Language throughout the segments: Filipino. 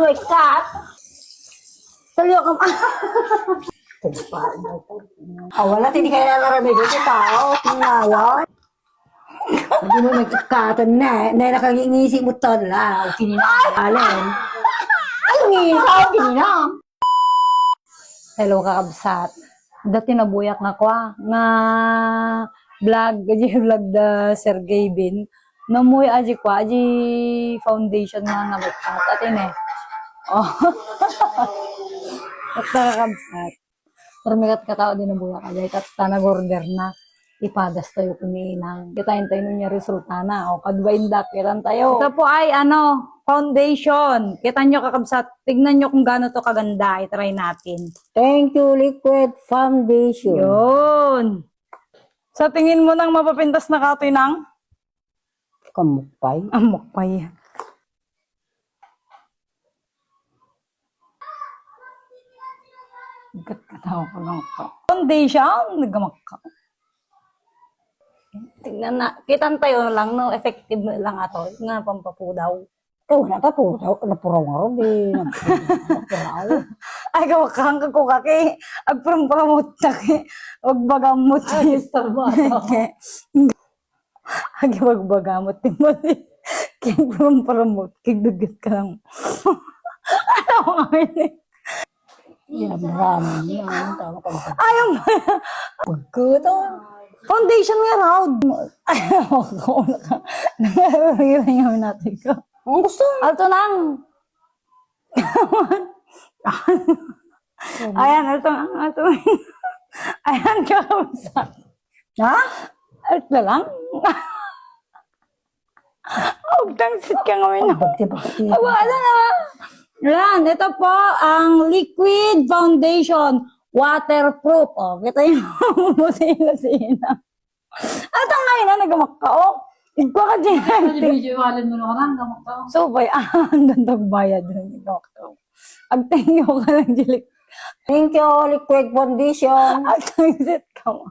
wake up. Salyo ka wala, hindi kaya nalaramig ito tao. Tingnawan. Hindi mo nagkakatan na. Na nakangingisi mo tala. O kininakalan. Ay, ngisa. Kinina. Hello kakabsat. Dati nabuyak nga ko nga vlog, aji vlog da Sergey Bin. Namuy aji ko, aji foundation nga nga magkat. Atin eh. Oh. At kakabsat. Pero may katao din nabuyak aji. At tanag-order na. Ipadas tayo kumiinang. Kitain tayo niya resulta na. O kadwaindak, kitan tayo. Ito po ay foundation. Kita nyo kakabsat. Tignan nyo kung gaano to kaganda. I-try natin. Thank you, Liquid Foundation. Yun. Sa tingin mo nang mapapintas na katoy ng? Kamukpay. Mukpay. Nagkatawa ko lang ako. Foundation. Nagamak ka. Tignan na. Kitan tayo lang, no? Effective lang ato. Nga pampapudaw. Oh, napapuraw nga rin. Napapuraw. Ay, kawakang ko kaki. Agpram-promote na ki. Huwag bagamot. Ay, starba. Agi wag bagamot. Timoli. Kaya pram-promote. Kigdugat ka lang. Ano nga yun? Yan, marami yan. Ayaw mo. Pagkuto. Foundation nga raw. Ayaw ko. Nangyayari natin ko. Ang gusto. Alto lang. Ayan, alto. Ayan, kakabsat. Ha? Alto lang. Huwag tangsit ka ngayon. Bagti-bagti. Wala na. Yan, ito po ang Liquid Foundation Waterproof. O, kita yung musina-sina. At ang ngayon na nagamakka, o. Igwa ka dyan. Video-walin mo na ka lang, gamot ka. So, bay, dandang bayad ng nagamakka. Ag-thank you ka lang, Jilik. Thank you, Liquid Foundation. Ag-tangsit ka mo.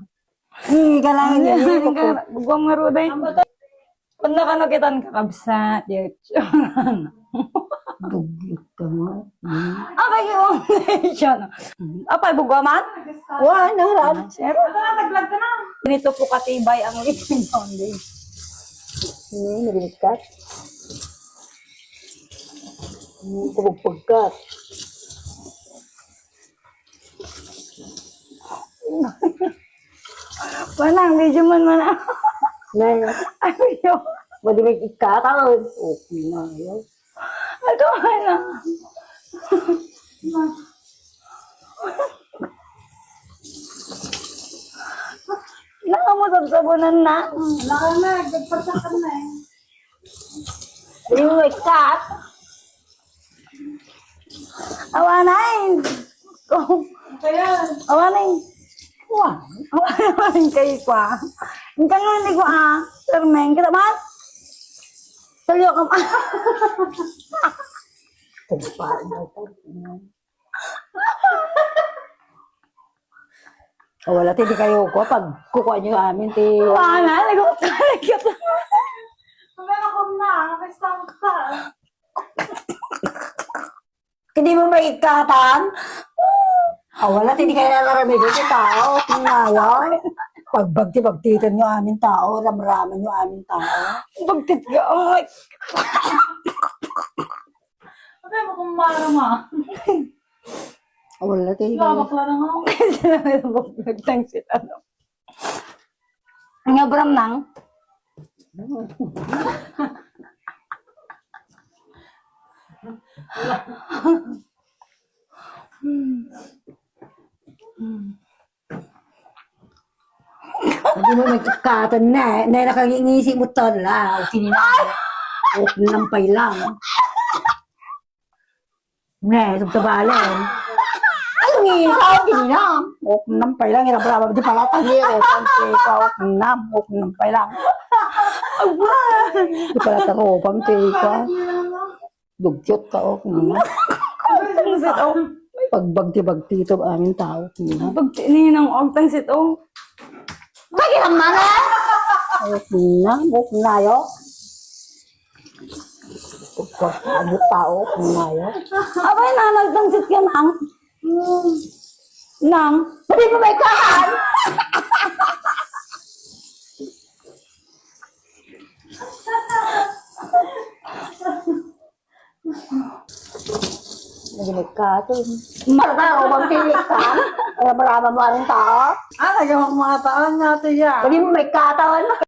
Hindi ka lang yan. Bugwang maruday. Kung nakanakitan ka kabsat, yun. Dugyot ka nga. Apay yung foundation. Apay, bugwaman? Wala, naharap. Sir, Taglag ka na. ganito po katibay ang Liquid Foundation. Narinig-cut. Pagpagkat. Walang, medyo man. Na, Ayaw. madinig ikataon. Okay na yun. Ito na. Nakamusab-sabunan na. Wala ka na, nagparsak ka na eh. Yung wake up. Awanay. Kaya, Awanay. Wala. Awanay kayo kwa. Hindi ka nga hindi ko Sir Meng, kita ba? Salyo ka pa. Wala, hindi kayo ko. Pag kukuha nyo amin, Awanay. Nagkakalagat lang. meron ko na, nakastama ka. hindi mo maikatan. Wala, hindi kayo nalaramig ito tao. Tingnawan. Pag bagti-bagtitan nyo amin tao, ramraman nyo amin tao. Bagtit ka. Ay. Okay mo kung marama. Wala, hindi Labak lang ako. Nagtangsit ano. Ang abram nang. Hindi mo nagkakatan na. Na nakangingisi mo tala. O kininakalan. O nampay lang. Ne, sabtabalan. Ay, ngisa. Kinina. O nampay lang. Irabraba. Di pala tahiri. Pante ka. O nampay lang. Di pala tarobang ka. Dugyot ka. O kinina. Tangsit oh. Pag bagti-bagti ito aming tao. Kinina. Pagtininang og tangsit oh. Pagiram na na. O kinina. O kinayo. Pagkakabot tao, kung ngayon. Abay na, nagtansit ka nang. Nang. Hindi mo may kahan! Naginig ka ito. Marami ako bang tinig ka? Para marama mo ang tao. Ah, nagawang mga taon natin yan. Hindi mo may katawan.